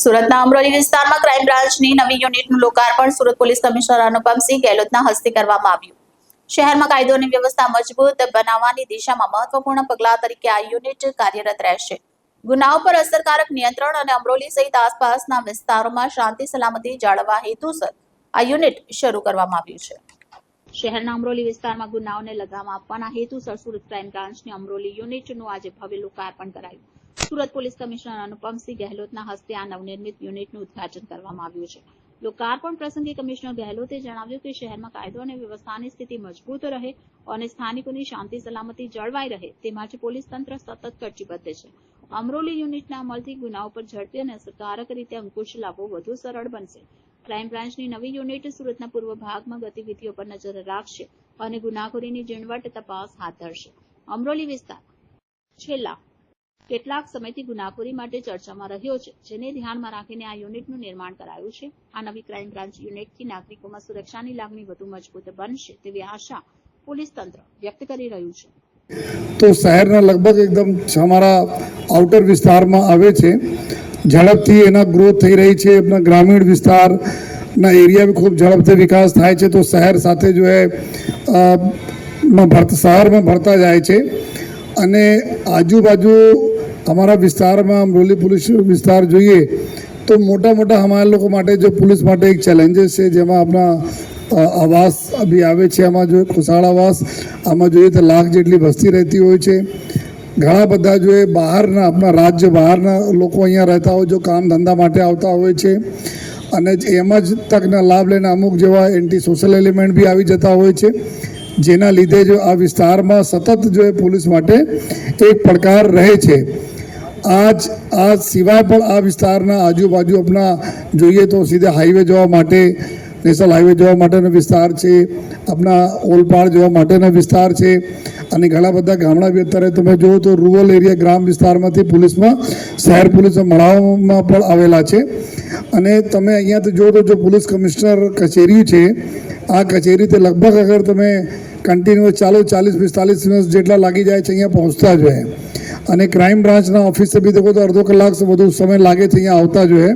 સુરતના અમરોલી વિસ્તારમાં ક્રાઇમ બ્રાન્ચની નવી યુનિટનું લોકાર્પણ સુરત પોલીસ કમિશનર અનુપમસિંહ ગેહલોતના હસ્તે કરવામાં આવ્યું। શહેરમાં કાયદો અને વ્યવસ્થા મજબૂત બનાવવાની દિશામાં મહત્વપૂર્ણ પગલાં તરીકે આ યુનિટ કાર્યરત રહેશે। ગુનાઓ પર અસરકારક નિયંત્રણ અને અમરોલી સહિત આસપાસના વિસ્તારોમાં શાંતિ સલામતી જાળવવા હેતુસર આ યુનિટ શરૂ કરવામાં આવ્યું છે। શહેરના અમરોલી વિસ્તારમાં ગુનાઓને લગામ આપવાના હેતુસર સુરત ક્રાઇમ બ્રાન્ચની અમરોલી યુનિટનું આજે ભવ્ય લોકાર્પણ કરાયું। સુરત પોલીસ કમિશનર અનુપમસિંહ ગેહલોતના હસ્તે આ નવનિર્મિત યુનિટનું ઉદ્ઘાટન કરવામાં આવ્યું છે। લોકાર્પણ પ્રસંગે કમિશનર ગેહલોતે જણાવ્યું કે શહેરમાં કાયદો અને વ્યવસ્થાની સ્થિતિ મજબૂત રહે અને સ્થાનિકોની શાંતિ સલામતી જળવાઈ રહે તે માટે પોલીસ તંત્ર સતત કટિબદ્ધ છે। અમરોલી યુનિટના અમલથી ગુનાઓ પર ઝડપી અને અસરકારક રીતે અંકુશ લાવવો વધુ સરળ બનશે। ક્રાઇમ બ્રાન્ચની નવી યુનિટ સુરતના પૂર્વ ભાગમાં ગતિવિધિઓ પર નજર રાખશે અને ગુનાખોરીની ઝીણવટ તપાસ હાથ ધરશે। અમરોલી વિસ્તાર છેલ્લા કેટલાક સમયથી ગુનાખોરી માટે ચર્ચામાં રહ્યો છે, જેને ધ્યાનમાં રાખીને આ યુનિટનું નિર્માણ કરાયું છે। આ નવી ક્રાઇમ બ્રાન્ચ યુનિટથી નાગરિકોમાં સુરક્ષાની લાગણી વધુ મજબૂત બનશે તેવી આશા પોલીસ તંત્ર વ્યક્ત કરી રહ્યું છે। તો શહેરના લગભગ એકદમ અમારા આઉટર વિસ્તારમાં આવે છે, ઝડપથી એના ગ્રોથ થઈ રહી છે। આપણા ગ્રામીણ વિસ્તારના એરિયા બી ખૂબ ઝડપથી વિકાસ થાય છે, તો શહેર સાથે જો શહેરમાં ભરતા જાય છે અને આજુબાજુ हमारा विस्तार में अमरोली पुलिस विस्तार જોઈએ તો મોટા મોટા हमारे લોકો માટે जो पुलिस માટે एक चैलेंजेस છે, જેમાં આપણા આવાસ અભી આવે છે। આમાં જો ખુશાળ આવાસ આમાં જોઈએ તો લાખ જેટલી વસ્તી રહેતી હોય છે। ઘણા બધા જો બહારના આપણા રાજ્ય બહારના લોકો અહીંયા રહેતા હોય, જો કામ ધંધા માટે આવતા હોય છે અને એમાં જ તકના લાભ લઈને અમુક જેવા એન્ટી સોશિયલ એલિમેન્ટ બી આવી જતા હોય છે, જેના લીધે જો આ વિસ્તારમાં સતત જો પોલીસ માટે એક પડકાર રહે છે। આ સિવાય પણ આ વિસ્તારના આજુબાજુ આપણા જોઈએ તો સીધા હાઈવે જવા માટે નેશનલ હાઈવે જવા માટેનો વિસ્તાર છે, આપણા ઓલપાડ જવા માટેનો વિસ્તાર છે અને ઘણા બધા ગામડા બી અત્યારે તમે જુઓ તો રૂરલ એરિયા ગ્રામ વિસ્તારમાંથી પોલીસમાં શહેર પોલીસમાં મળવામાં પણ આવેલા છે। અને તમે અહીંયા તો જુઓ તો જો પોલીસ કમિશનર કચેરી છે, આ કચેરી તે લગભગ અગર તમે કન્ટિન્યુઅસ ચાલો 40-45 મિનિટ જેટલા લાગી જાય છે અહીંયા પહોંચતા જ હોય અને ક્રાઇમ બ્રાન્ચના ઓફિસે બી દેખો તો અડધો કલાક વધુ સમય લાગે છે અહીંયા આવતા જ હોય।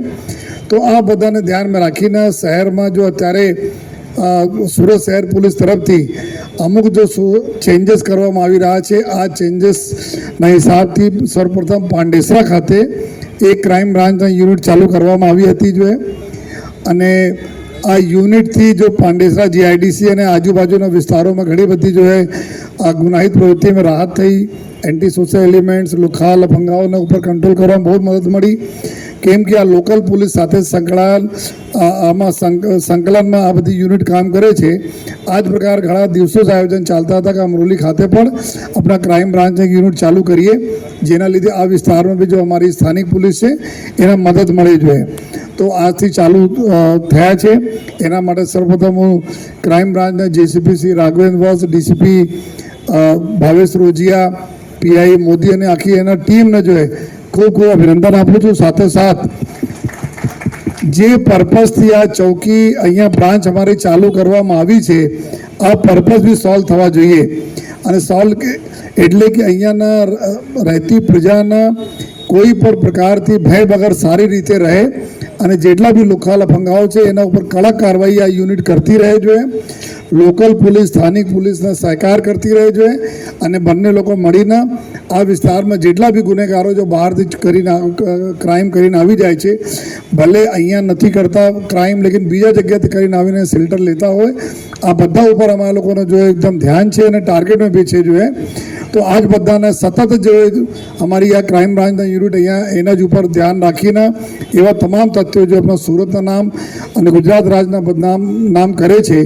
તો આ બધાને ધ્યાનમાં રાખીને શહેરમાં જો અત્યારે સુરત શહેર પોલીસ તરફથી અમુક જો ચેન્જીસ કરવામાં આવી રહ્યા છે, આ ચેન્જીસના હિસાબથી સર્વપ્રથમ પાંડેસરા ખાતે એક ક્રાઇમ બ્રાન્ચના યુનિટ ચાલુ કરવામાં આવી હતી જો અને આ યુનિટથી જો પાંડેસરા જીઆઈડીસી અને આજુબાજુના વિસ્તારોમાં ઘણી બધી જો આ ગુનાહિત પ્રવૃત્તિમાં રાહત થઈ, એન્ટી સોશિયલ એલિમેન્ટ્સ લુખ્ખા લફંગાઓના ઉપર કંટ્રોલ કરવામાં બહુ મદદ મળી, કેમ કે આ લોકલ પોલીસ સાથે સંકલનમાં આ બધી યુનિટ કામ કરે છે। આ જ પ્રકાર ઘણા દિવસો આયોજન ચાલતા હતા કે અમરોલી ખાતે પણ આપણા ક્રાઇમ બ્રાન્ચની યુનિટ ચાલુ કરીએ, જેના લીધે આ વિસ્તારમાં બી જો અમારી સ્થાનિક પોલીસ છે એના મદદ મળી જોઈએ। તો આજથી ચાલુ થયા છે। એના માટે સર્વપ્રથમ હું ક્રાઇમ બ્રાન્ચના જેસીપી શ્રી રાઘવેન્દ્ર વત્સ, ડીસીપી ભાવેશ રોજિયા, પીઆઈ મોદી અને આખી એના ટીમને જો ખૂબ ખૂબ અભિનંદન આપું છું। સાથે સાથ જે પર્પઝથી આ ચોકી અહીંયા બ્રાન્ચ અમારી ચાલુ કરવામાં આવી છે, આ પર્પઝ બી સોલ્વ થવા જોઈએ અને સોલ્વ એટલે કે અહીંયાના રહેતી પ્રજાના કોઈ પણ પ્રકારથી ભય વગર સારી રીતે રહે અને જેટલા બી લુખ્ખા લફંગાઓ છે એના ઉપર કડક કાર્યવાહી આ યુનિટ કરતી રહે જોઈએ। લોકલ પોલીસ સ્થાનિક પોલીસને સહકાર કરતી રહે જોઈએ અને બંને લોકો મળીને આ વિસ્તારમાં જેટલા બી ગુનેગારો જો બહારથી કરીને ક્રાઇમ કરીને આવી જાય છે, ભલે અહીંયા નથી કરતા ક્રાઇમ લેકિન બીજા જગ્યાથી કરીને આવીને શેલ્ટર લેતા હોય, આ બધા ઉપર અમારા લોકોનો જો એકદમ ધ્યાન છે અને ટાર્ગેટમાં બી છે જોઈએ। તો આજ બધાને સતત જો અમારી આ ક્રાઇમ બ્રાન્ચના યુનિટ અહીંયા એના જ ઉપર ધ્યાન રાખીને એવા તમામ તથ્યો જો આપણા સુરતના નામ અને ગુજરાત રાજના બદનામ નામ કરે છે,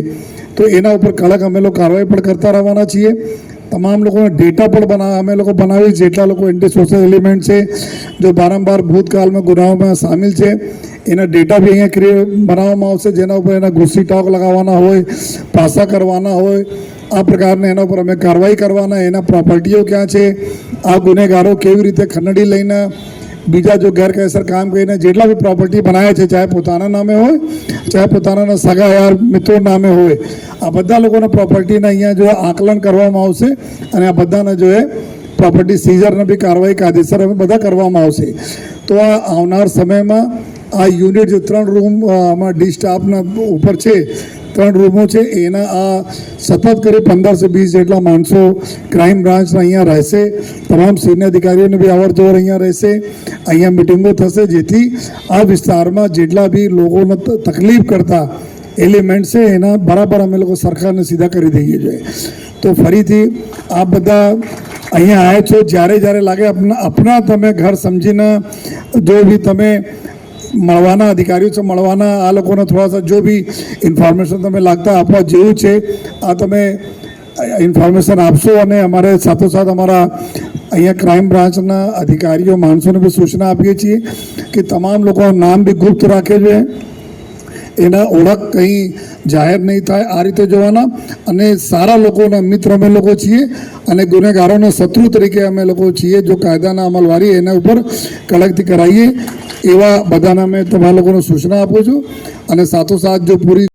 તો એના ઉપર કડક અમે લોકો કાર્યવાહી પણ કરતા રહેવાના છીએ। તમામ લોકોને ડેટા પણ અમે લોકો બનાવી, જેટલા લોકો એન્ટી સોશિયલ એલિમેન્ટ છે, જો વારંવાર ભૂતકાળમાં ગુનાઓમાં સામેલ છે, એના ડેટા બી અહીંયા બનાવવામાં આવશે, જેના ઉપર એના ઘૂસી ટોક લગાવવાના હોય, પાસા કરવાના હોય, આ પ્રકારના એના ઉપર અમે કાર્યવાહી કરવાના। એના પ્રોપર્ટીઓ ક્યાં છે, આ ગુનેગારો કેવી રીતે ખંડડી લઈને બીજા જો ગેરકાયદેસર કામ કરીને જેટલા બી પ્રોપર્ટી બનાવે છે, ચાહે પોતાના નામે હોય ચાહે પોતાના સગા યાર મિત્રો નામે હોય, આ બધા લોકોના પ્રોપર્ટીને અહીંયા જો આકલન કરવામાં આવશે અને આ બધાને જો પ્રોપર્ટી સીઝરને બી કાર્યવાહી કાયદેસર બધા કરવામાં આવશે। તો આ આવનાર સમયમાં આ યુનિટ જે 3 રૂમ આમાં ડી સ્ટાફના ઉપર છે, 3 રૂમો છે, એના આ સતત કરી 15 થી 20 જેટલા માણસો ક્રાઇમ બ્રાન્ચના અહીંયા રહેશે. તમામ સિનિયર અધિકારીઓને બી અવર જવર અહીંયા રહેશે. અહીંયા મિટિંગો થશે, જેથી આ વિસ્તારમાં જેટલા બી લોકોને તકલીફ કરતા એલિમેન્ટ છે એના બરાબર અમે લોકો સરકારને સીધા કરી દઈએ છીએ. તો ફરીથી આ બધા અહીંયા આવ્યા છો, જ્યારે લાગે આપણા તમે ઘર સમજીને જો બી તમે મળવાના અધિકારીઓ છે, મળવાના આ લોકોને થોડા જો બી ઇન્ફોર્મેશન તમે લાગતા આપવા જેવું છે, આ તમે ઇન્ફોર્મેશન આપશો. અને અમારે સાથોસાથ અમારા અહીંયા ક્રાઇમ બ્રાન્ચના અધિકારીઓ માણસોને બી સૂચના આપીએ છીએ કે તમામ લોકોના નામ બી ગુપ્ત રાખે છે, એના ઓળખ કંઈ જાહેર નહીં થાય, આ રીતે જોવાના. અને સારા લોકોના મિત્ર અમે લોકો છીએ અને ગુનેગારોના શત્રુ તરીકે અમે લોકો છીએ. જો કાયદાના અમલવારી એના ઉપર કડકથી કરાવીએ એવા બધાને અમે તમારા લોકોને સૂચના આપું છું. અને સાથોસાથ જો પૂરી